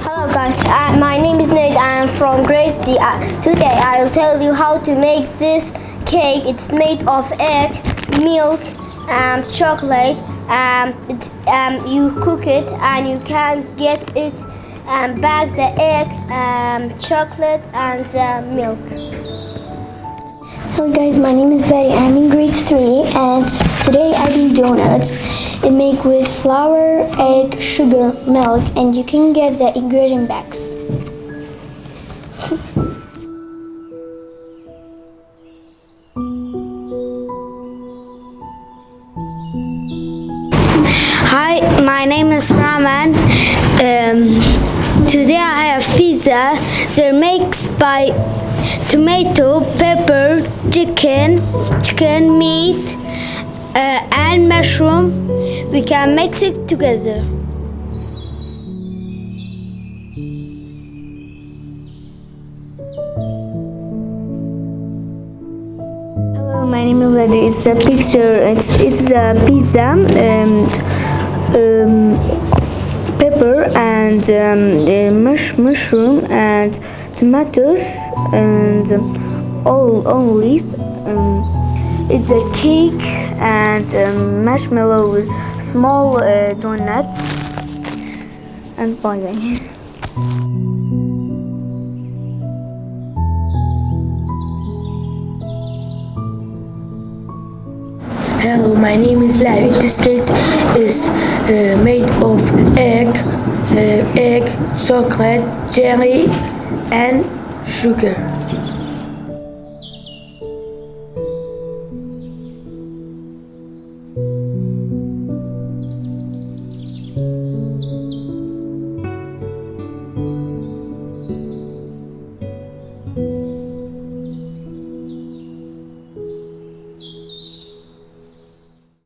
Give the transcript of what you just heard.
Hello guys, my name is Nate. I am from grade C. Today I will tell you how to make this cake. It's made of egg, milk, chocolate. You cook it and you can get it back the egg, chocolate and the milk. Hello guys, my name is Fēri. I'm in grade 3 and today I do donuts. They make with flour, egg, sugar, milk, and you can get the ingredient bags. Hi, my name is Rahman. Today I have pizza. They're made by tomato, pepper, chicken meat, and mushroom. We can mix it together. Hello, my name is Lady. It's a picture. It's a pizza and pepper and mushroom and tomatoes and olive. It's a cake and marshmallow with small donuts and boiling. Hello, my name is Larry. This cake is made of egg, chocolate, jelly, and sugar.